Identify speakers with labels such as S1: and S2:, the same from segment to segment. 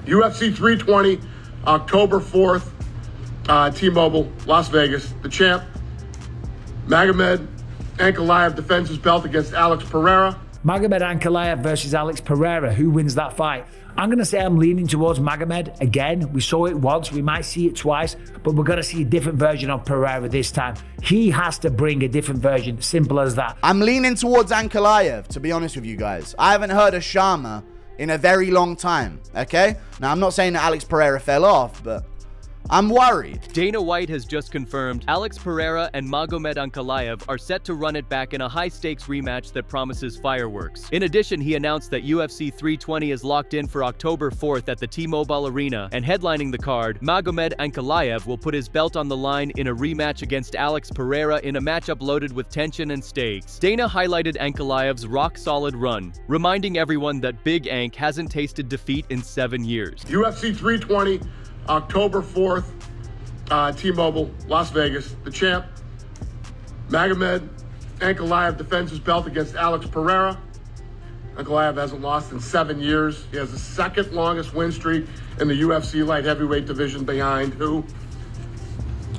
S1: UFC 320, October 4th, T-Mobile, Las Vegas. The champ, Magomed Ankalaev, defends his belt against Alex Pereira.
S2: Magomed Ankalaev versus Alex Pereira. Who wins that fight? I'm going to say I'm leaning towards Magomed. Again, we saw it once, we might see it twice, but we're going to see a different version of Pereira this time. He has to bring a different version, simple as that.
S3: I'm leaning towards Ankalaev, to be honest with you guys. I haven't heard a Sharma in a very long time, okay? Now, I'm not saying that Alex Pereira fell off, but I'm worried.
S4: Dana White has just confirmed Alex Pereira and Magomed Ankalaev are set to run it back in a high-stakes rematch that promises fireworks. In addition, he announced that UFC 320 is locked in for October 4th at the T-Mobile Arena, and headlining the card, Magomed Ankalaev will put his belt on the line in a rematch against Alex Pereira in a matchup loaded with tension and stakes. Dana highlighted Ankalaev's rock-solid run, reminding everyone that Big Ank hasn't tasted defeat in 7 years.
S1: UFC 320, October 4th, T-Mobile, Las Vegas. The champ, Magomed Ankalaev, defends his belt against Alex Pereira. Ankalaev hasn't lost in 7 years. He has the second longest win streak in the UFC light heavyweight division behind who?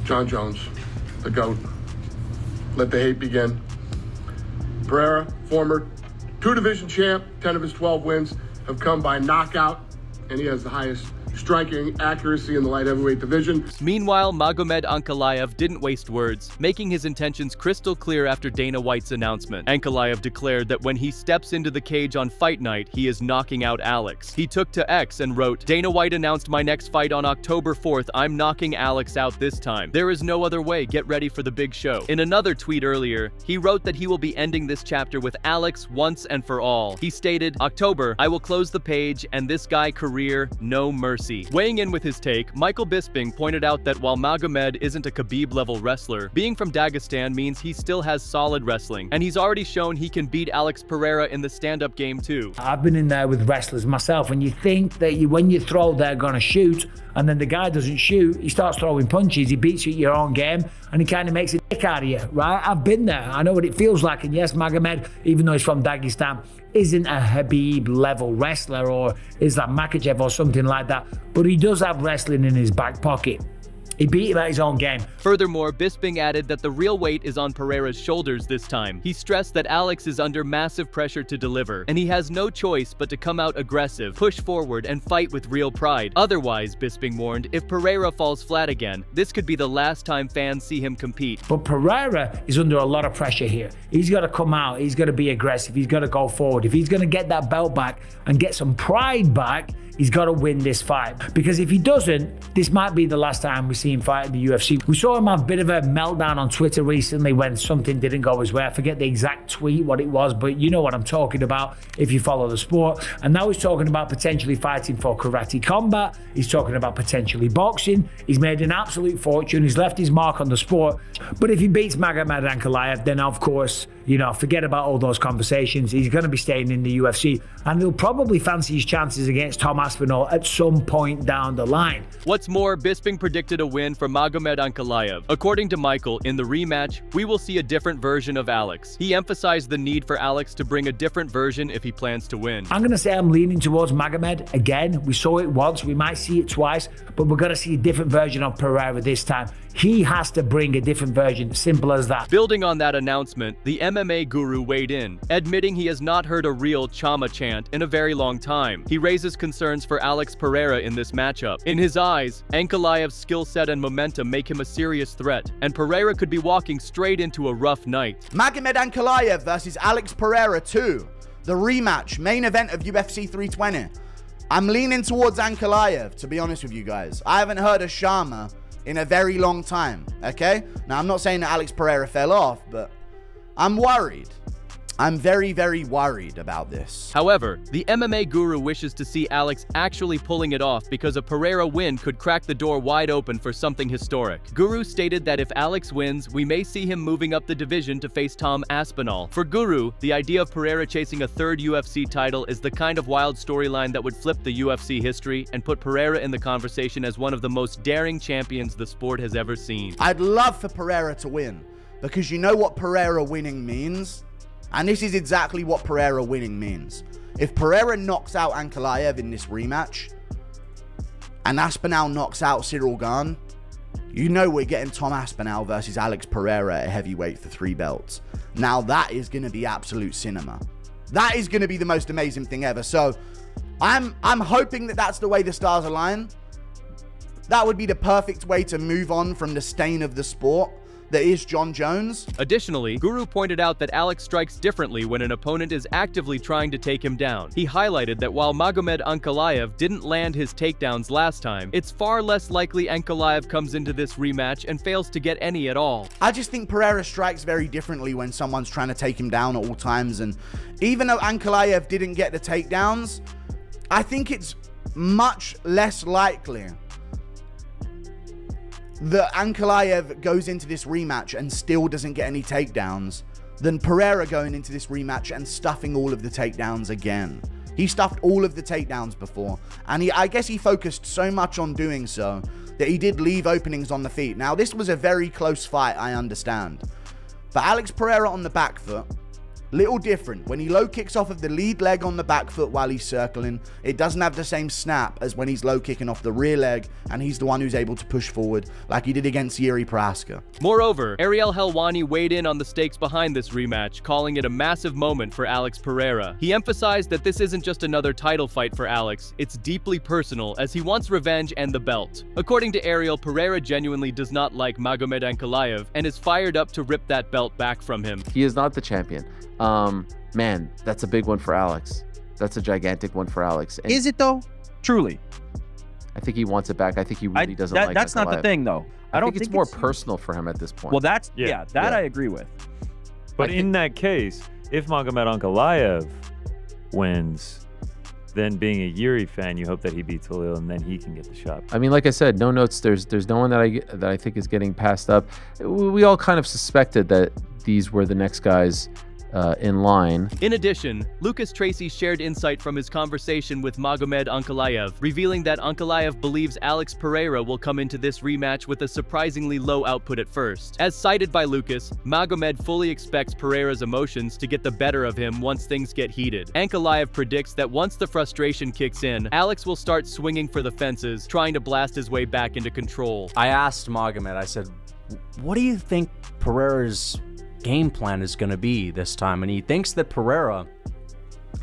S1: John Jones, the GOAT. Let the hate begin. Pereira, former two-division champ, 10 of his 12 wins have come by knockout, and he has the highest striking accuracy in the light heavyweight division.
S4: Meanwhile, Magomed Ankalaev didn't waste words, making his intentions crystal clear after Dana White's announcement. Ankalaev declared that when he steps into the cage on fight night, he is knocking out Alex. He took to X and wrote, "Dana White announced my next fight on October 4th. I'm knocking Alex out this time. There is no other way. Get ready for the big show." In another tweet earlier, he wrote that he will be ending this chapter with Alex once and for all. He stated, "October, I will close the page and this guy career, no mercy." Weighing in with his take, Michael Bisping pointed out that while Magomed isn't a Khabib-level wrestler, being from Dagestan means he still has solid wrestling, and he's already shown he can beat Alex Pereira in the stand-up game too.
S2: I've been in there with wrestlers myself, and you think that when you throw, they're going to shoot, and then the guy doesn't shoot, he starts throwing punches, he beats you at your own game, and he kind of makes a dick out of you, right? I've been there. I know what it feels like, and yes, Magomed, even though he's from Dagestan, isn't a Khabib-level wrestler or Islam Makhachev or something like that, but he does have wrestling in his back pocket. He beat him at his own game.
S4: Furthermore, Bisping added that the real weight is on Pereira's shoulders this time. He stressed that Alex is under massive pressure to deliver, and he has no choice but to come out aggressive, push forward, and fight with real pride. Otherwise, Bisping warned, if Pereira falls flat again, this could be the last time fans see him compete.
S2: But Pereira is under a lot of pressure here. He's got to come out, he's got to be aggressive, he's got to go forward. If he's going to get that belt back and get some pride back, he's got to win this fight. Because if he doesn't, this might be the last time we see him fight in the UFC. We saw him have a bit of a meltdown on Twitter recently when something didn't go his way. I forget the exact tweet, what it was, but you know what I'm talking about if you follow the sport. And now he's talking about potentially fighting for karate combat. He's talking about potentially boxing. He's made an absolute fortune. He's left his mark on the sport. But if he beats Magomed Ankalaev, then of course, forget about all those conversations. He's going to be staying in the UFC, and he'll probably fancy his chances against Tom Aspinall at some point down the line.
S4: What's more, Bisping predicted a win for Magomed Ankalaev. According to Michael, in the rematch, we will see a different version of Alex. He emphasized the need for Alex to bring a different version if he plans to win.
S2: I'm going to say I'm leaning towards Magomed. Again, we saw it once, we might see it twice, but we're going to see a different version of Pereira this time. He has to bring a different version, simple as that.
S4: Building on that announcement, the MMA guru weighed in, admitting he has not heard a real Chama chant in a very long time. He raises concerns for Alex Pereira in this matchup. In his eyes, Ankalaev's skill set and momentum make him a serious threat, and Pereira could be walking straight into a rough night.
S3: Magomed Ankalaev versus Alex Pereira 2, the rematch, main event of UFC 320. I'm leaning towards Ankalaev, to be honest with you guys. I haven't heard a Sharma in a very long time, okay? Now, I'm not saying that Alex Pereira fell off, but I'm worried. I'm very, very worried about this.
S4: However, the MMA guru wishes to see Alex actually pulling it off because a Pereira win could crack the door wide open for something historic. Guru stated that if Alex wins, we may see him moving up the division to face Tom Aspinall. For Guru, the idea of Pereira chasing a third UFC title is the kind of wild storyline that would flip the UFC history and put Pereira in the conversation as one of the most daring champions the sport has ever seen.
S3: I'd love for Pereira to win, because you know what Pereira winning means? And this is exactly what Pereira winning means. If Pereira knocks out Ankalaev in this rematch, and Aspinall knocks out Cyril Gane, you know we're getting Tom Aspinall versus Alex Pereira at heavyweight for 3 belts. Now that is going to be absolute cinema. That is going to be the most amazing thing ever. So I'm hoping that that's the way the stars align. That would be the perfect way to move on from the stain of the sport that is John Jones.
S4: Additionally, Guru pointed out that Alex strikes differently when an opponent is actively trying to take him down. He highlighted that while Magomed Ankalaev didn't land his takedowns last time, it's far less likely Ankalaev comes into this rematch and fails to get any at all.
S3: I just think Pereira strikes very differently when someone's trying to take him down at all times, and even though Ankalaev didn't get the takedowns, I think it's much less likely that Ankalaev goes into this rematch and still doesn't get any takedowns than Pereira going into this rematch and stuffing all of the takedowns again. He stuffed all of the takedowns before, and I guess he focused so much on doing so that he did leave openings on the feet. Now, this was a very close fight, I understand. But Alex Pereira on the back foot, little different. When he low kicks off of the lead leg on the back foot while he's circling, it doesn't have the same snap as when he's low kicking off the rear leg and he's the one who's able to push forward like he did against Yuri Prohaska.
S4: Moreover, Ariel Helwani weighed in on the stakes behind this rematch, calling it a massive moment for Alex Pereira. He emphasized that this isn't just another title fight for Alex, it's deeply personal as he wants revenge and the belt. According to Ariel, Pereira genuinely does not like Magomed Ankalaev and is fired up to rip that belt back from him.
S5: He is not the champion. Man, that's a big one for Alex. That's a gigantic one for Alex. And
S6: is it though? Truly?
S5: I think he wants it back. I think he really doesn't like
S6: that's
S5: Ankalaev.
S6: Not the thing though.
S5: I don't think it's more personal for him at this point.
S6: Well, that I agree with.
S7: But in that case, if Magomed Ankalaev wins, then being a Yuri fan, you hope that he beats Halil and then he can get the shot.
S5: I mean, like I said, no notes. There's no one that I think is getting passed up. We all kind of suspected that these were the next guys in line.
S4: In addition, Lucas Tracy shared insight from his conversation with Magomed Ankalaev, revealing that Ankalaev believes Alex Pereira will come into this rematch with a surprisingly low output at first. As cited by Lucas, Magomed fully expects Pereira's emotions to get the better of him once things get heated. Ankalaev predicts that once the frustration kicks in, Alex will start swinging for the fences, trying to blast his way back into control.
S8: I asked Magomed, I said, what do you think Pereira's game plan is going to be this time? And he thinks that Pereira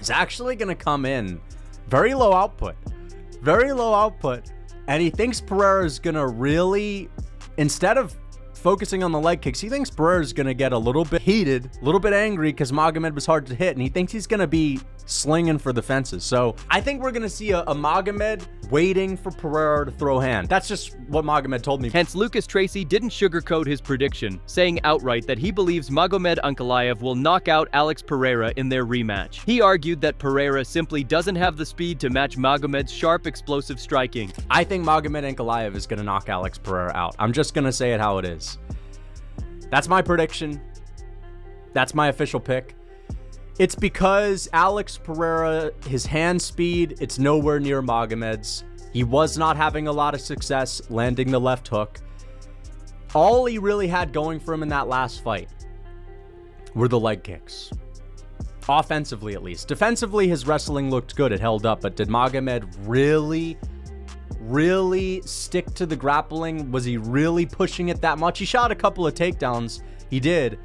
S8: is actually going to come in very low output, and he thinks Pereira is going to really, instead of focusing on the leg kicks, he thinks Pereira is going to get a little bit heated, a little bit angry because Magomed was hard to hit, and he thinks he's going to be slinging for the fences. So I think we're going to see a Magomed waiting for Pereira to throw hand. That's just what Magomed told me.
S4: Hence, Lucas Tracy didn't sugarcoat his prediction, saying outright that he believes Magomed Ankalaev will knock out Alex Pereira in their rematch. He argued that Pereira simply doesn't have the speed to match Magomed's sharp, explosive striking.
S8: I think Magomed Ankalaev is going to knock Alex Pereira out. I'm just going to say it how it is. That's my prediction. That's my official pick. It's because Alex Pereira, his hand speed, it's nowhere near Magomed's. He was not having a lot of success landing the left hook. All he really had going for him in that last fight were the leg kicks. Offensively, at least. Defensively, his wrestling looked good. It held up. But did Magomed really stick to the grappling? Was he really pushing it that much? He shot a couple of takedowns. He did.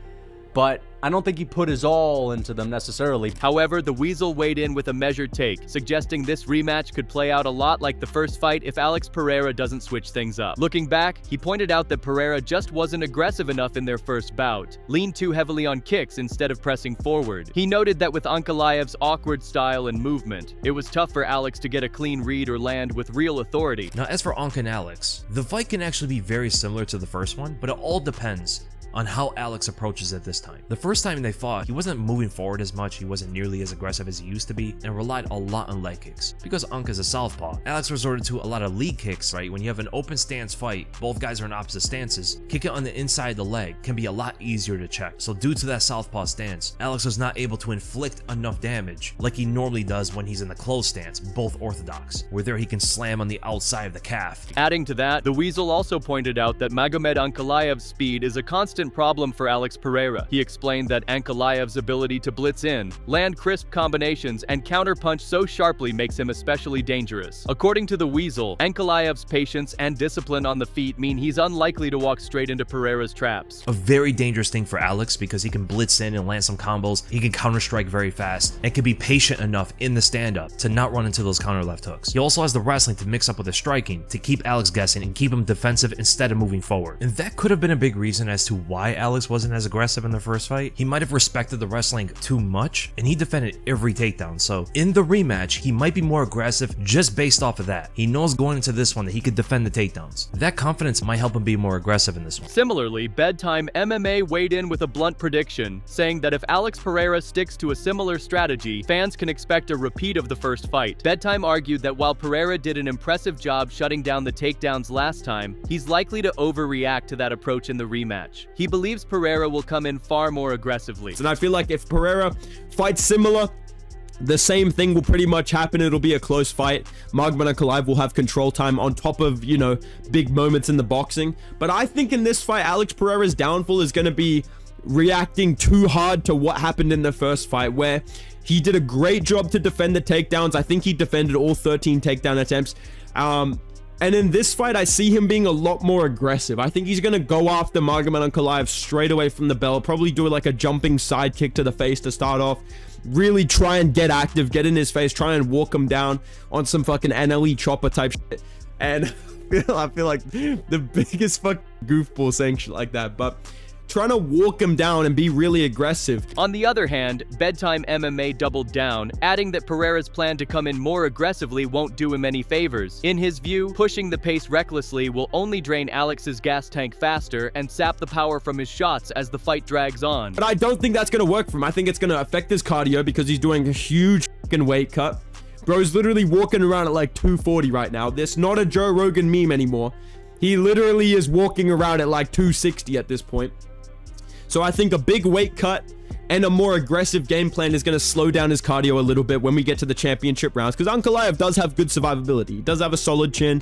S8: But I don't think he put his all into them necessarily.
S4: However, the Weasel weighed in with a measured take, suggesting this rematch could play out a lot like the first fight if Alex Pereira doesn't switch things up. Looking back, he pointed out that Pereira just wasn't aggressive enough in their first bout, leaned too heavily on kicks instead of pressing forward. He noted that with Ankalaev's awkward style and movement, it was tough for Alex to get a clean read or land with real authority.
S9: Now, as for Ank and Alex, the fight can actually be very similar to the first one, but it all depends on how Alex approaches it this time. The first time they fought, he wasn't moving forward as much, he wasn't nearly as aggressive as he used to be, and relied a lot on leg kicks. Because Ank is a southpaw, Alex resorted to a lot of lead kicks, right? When you have an open stance fight, both guys are in opposite stances, kicking on the inside of the leg can be a lot easier to check. So due to that southpaw stance, Alex was not able to inflict enough damage like he normally does when he's in the closed stance, both orthodox, where there he can slam on the outside of the calf.
S4: Adding to that, the Weasel also pointed out that Magomed Ankalaev's speed is a constant consistent problem for Alex Pereira. He explained that Ankalaev's ability to blitz in, land crisp combinations, and counterpunch so sharply makes him especially dangerous. According to the Weasel, Ankalaev's patience and discipline on the feet mean he's unlikely to walk straight into Pereira's traps.
S9: A very dangerous thing for Alex because he can blitz in and land some combos, he can counter-strike very fast, and can be patient enough in the stand-up to not run into those counter left hooks. He also has the wrestling to mix up with the striking to keep Alex guessing and keep him defensive instead of moving forward. And that could have been a big reason as to why Alex wasn't as aggressive in the first fight. He might have respected the wrestling too much, and he defended every takedown. So in the rematch, he might be more aggressive just based off of that. He knows going into this one that he could defend the takedowns. That confidence might help him be more aggressive in this one.
S4: Similarly, Bedtime MMA weighed in with a blunt prediction, saying that if Alex Pereira sticks to a similar strategy, fans can expect a repeat of the first fight. Bedtime argued that while Pereira did an impressive job shutting down the takedowns last time, he's likely to overreact to that approach in the rematch. He believes Pereira will come in far more aggressively.
S10: And I feel like if Pereira fights similar, the same thing will pretty much happen. It'll be a close fight. Magomed Ankalaev will have control time on top of, you know, big moments in the boxing. But I think in this fight, Alex Pereira's downfall is going to be reacting too hard to what happened in the first fight, where he did a great job to defend the takedowns. I think he defended all 13 takedown attempts. And in this fight, I see him being a lot more aggressive. I think he's going to go after Magomed Ankalaev straight away from the bell, probably do like a jumping side kick to the face to start off. Really try and get active, get in his face, try and walk him down on some fucking NLE chopper type shit. And I feel like the biggest fucking goofball saying shit like that, but trying to walk him down and be really aggressive.
S4: On the other hand, Bedtime MMA doubled down, adding that Pereira's plan to come in more aggressively won't do him any favors. In his view, pushing the pace recklessly will only drain Alex's gas tank faster and sap the power from his shots as the fight drags on.
S10: But I don't think that's going to work for him. I think it's going to affect his cardio because he's doing a huge fucking weight cut. Bro's literally walking around at like 240 right now. This not a Joe Rogan meme anymore. He literally is walking around at like 260 at this point. So I think a big weight cut and a more aggressive game plan is going to slow down his cardio a little bit when we get to the championship rounds. Because Ankalaev does have good survivability. He does have a solid chin.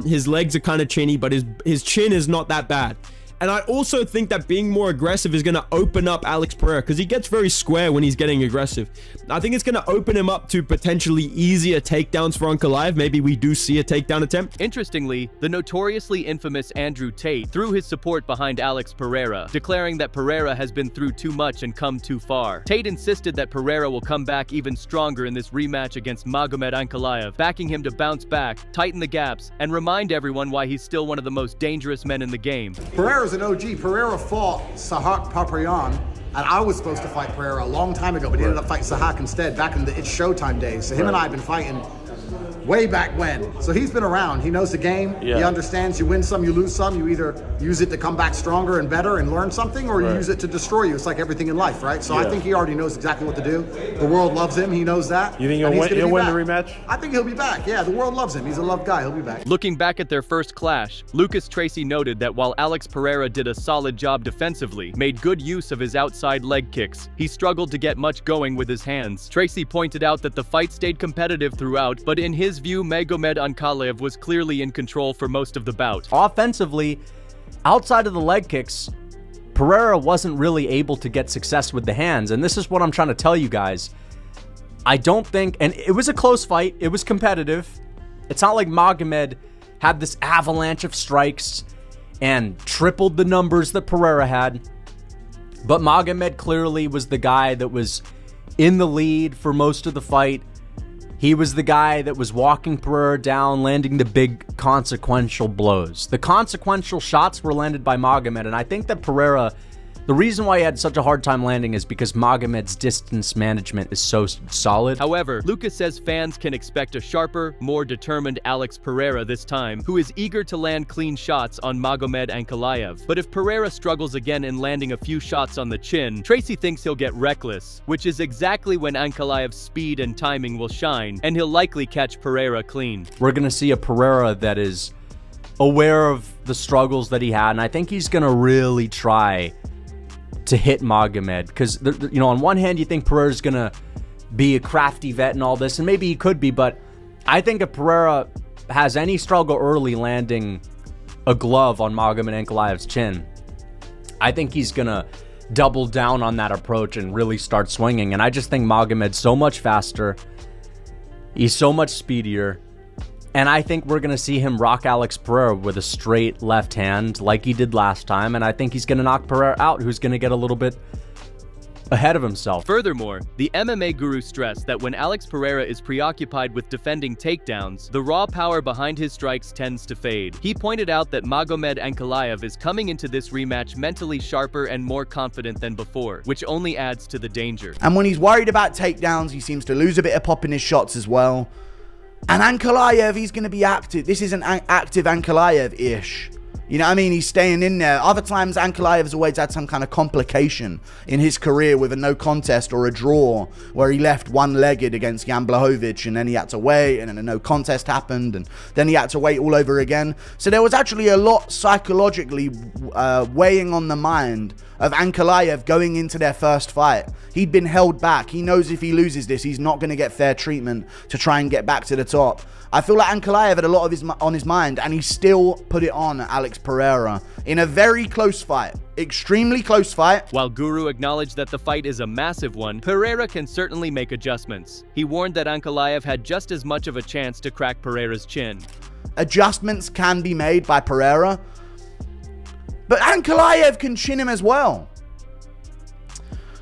S10: His legs are kind of chinny, but his chin is not that bad. And I also think that being more aggressive is going to open up Alex Pereira because he gets very square when he's getting aggressive. I think it's going to open him up to potentially easier takedowns for Ankalaev. Maybe we do see a takedown attempt.
S4: Interestingly, the notoriously infamous Andrew Tate threw his support behind Alex Pereira, declaring that Pereira has been through too much and come too far. Tate insisted that Pereira will come back even stronger in this rematch against Magomed Ankalaev, backing him to bounce back, tighten the gaps, and remind everyone why he's still one of the most dangerous men in the game.
S11: Pereira's an OG. Pereira fought Sahak Papayan, and I was supposed to fight Pereira a long time ago, but he ended up fighting Sahak instead back in the It's Showtime days. So him and I have been fighting way back when. So he's been around. He knows the game. Yeah. He understands you win some, you lose some. You either use it to come back stronger and better and learn something, or you use it to destroy you. It's like everything in life, right? So I think he already knows exactly what to do. The world loves him. He knows that.
S12: You think he'll win the rematch?
S11: I think he'll be back. Yeah, the world loves him. He's a loved guy. He'll be back.
S4: Looking back at their first clash, Lucas Tracy noted that while Alex Pereira did a solid job defensively, made good use of his outside leg kicks, he struggled to get much going with his hands. Tracy pointed out that the fight stayed competitive throughout, but in his view, Magomed Ankalaev was clearly in control for most of the bout.
S8: Offensively, outside of the leg kicks, Pereira wasn't really able to get success with the hands, and this is what I'm trying to tell you guys. I don't think, and it was a close fight, it was competitive. It's not like Magomed had this avalanche of strikes and tripled the numbers that Pereira had, but Magomed clearly was the guy that was in the lead for most of the fight. He was the guy that was walking Pereira down, landing the big consequential blows. The consequential shots were landed by Magomed, and I think that Pereira, the reason why he had such a hard time landing is because Magomed's distance management is so solid.
S4: However, Lucas says fans can expect a sharper, more determined Alex Pereira this time, who is eager to land clean shots on Magomed Ankalaev. But if Pereira struggles again in landing a few shots on the chin, Tracy thinks he'll get reckless, which is exactly when Ankalaev's speed and timing will shine, and he'll likely catch Pereira clean.
S8: We're going to see a Pereira that is aware of the struggles that he had, and I think he's going to really try to hit Magomed, because you know, on one hand you think Pereira's gonna be a crafty vet and all this, and maybe he could be, but I think if Pereira has any struggle early landing a glove on Magomed Ankalaev's chin, I think he's going to double down on that approach and really start swinging. And I just think Magomed's so much faster. He's so much speedier. And I think we're going to see him rock Alex Pereira with a straight left hand like he did last time. And I think he's going to knock Pereira out, who's going to get a little bit ahead of himself.
S4: Furthermore, the MMA guru stressed that when Alex Pereira is preoccupied with defending takedowns, the raw power behind his strikes tends to fade. He pointed out that Magomed Ankalaev is coming into this rematch mentally sharper and more confident than before, which only adds to the danger.
S3: And when he's worried about takedowns, he seems to lose a bit of pop in his shots as well. And Ankalaev, he's going to be active. This is an active Ankalaev-ish. You know what I mean? He's staying in there. Other times, Ankalaev's always had some kind of complication in his career with a no contest or a draw where he left one-legged against Jan Blachowicz and then he had to wait and then a no contest happened and then he had to wait all over again. So there was actually a lot psychologically weighing on the mind of Ankalaev going into their first fight. He'd been held back. He knows if he loses this, he's not going to get fair treatment to try and get back to the top. I feel like Ankalaev had a lot of on his mind, and he still put it on Alex Pereira in a very close fight. Extremely close fight.
S4: While Guru acknowledged that the fight is a massive one, Pereira can certainly make adjustments. He warned that Ankalaev had just as much of a chance to crack Pereira's chin.
S3: Adjustments can be made by Pereira, but Ankalaev can chin him as well.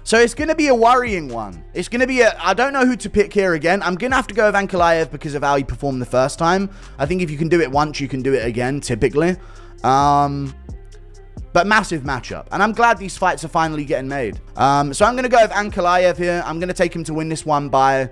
S3: So it's going to be a worrying one. It's going to be I don't know who to pick here again. I'm going to have to go with Ankalaev because of how he performed the first time. I think if you can do it once, you can do it again, typically. But massive matchup. And I'm glad these fights are finally getting made. So I'm going to go with Ankalaev here. I'm going to take him to win this one by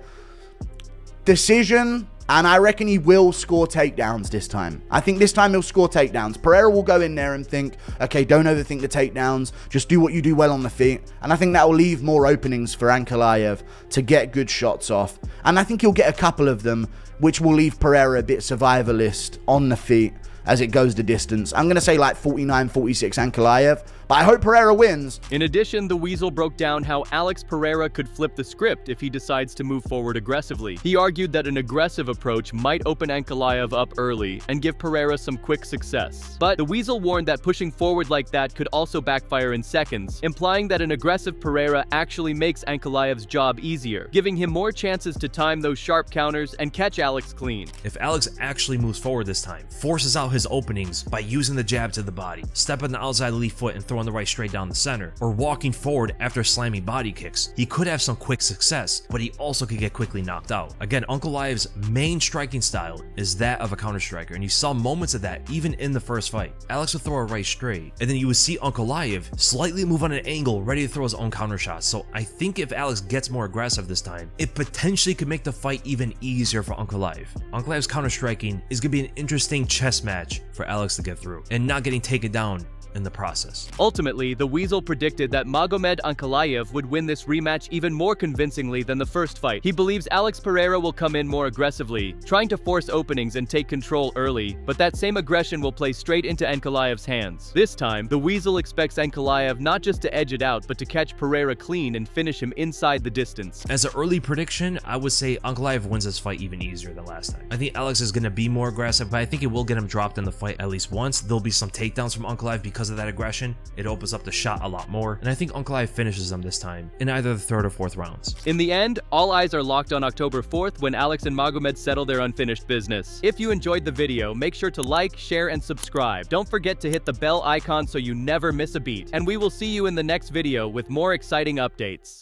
S3: decision. And I reckon he will score takedowns this time. I think this time he'll score takedowns. Pereira will go in there and think, okay, don't overthink the takedowns. Just do what you do well on the feet. And I think that will leave more openings for Ankalaev to get good shots off. And I think he'll get a couple of them, which will leave Pereira a bit survivalist on the feet as it goes the distance. I'm going to say like 49-46 Ankalaev, but I hope Pereira wins.
S4: In addition, the Weasel broke down how Alex Pereira could flip the script if he decides to move forward aggressively. He argued that an aggressive approach might open Ankalaev up early and give Pereira some quick success. But the Weasel warned that pushing forward like that could also backfire in seconds, implying that an aggressive Pereira actually makes Ankalaev's job easier, giving him more chances to time those sharp counters and catch Alex clean.
S9: If Alex actually moves forward this time, forces out his openings by using the jab to the body, stepping the outside leaf foot and throwing the right straight down the center, or walking forward after slamming body kicks, he could have some quick success, but he also could get quickly knocked out. Again, Ankalaev's main striking style is that of a counter striker, and you saw moments of that even in the first fight. Alex would throw a right straight, and then you would see Ankalaev slightly move on an angle, ready to throw his own counter shots. So I think if Alex gets more aggressive this time, it potentially could make the fight even easier for Ankalaev. Ankalaev's counter striking is going to be an interesting chess match for Alex to get through, and not getting taken down in the process.
S4: Ultimately, the Weasel predicted that Magomed Ankalaev would win this rematch even more convincingly than the first fight. He believes Alex Pereira will come in more aggressively, trying to force openings and take control early, but that same aggression will play straight into Ankalaev's hands. This time, the Weasel expects Ankalaev not just to edge it out, but to catch Pereira clean and finish him inside the distance.
S9: As an early prediction, I would say Ankalaev wins this fight even easier than last time. I think Alex is going to be more aggressive, but I think it will get him dropped in the fight at least once. There'll be some takedowns from Ankalaev because of that aggression. It opens up the shot a lot more, and I think Ankalaev finishes them this time in either the third or fourth rounds.
S4: In the end, all eyes are locked on October 4th when Alex and Magomed settle their unfinished business. If you enjoyed the video, make sure to like, share, and subscribe. Don't forget to hit the bell icon so you never miss a beat. And we will see you in the next video with more exciting updates.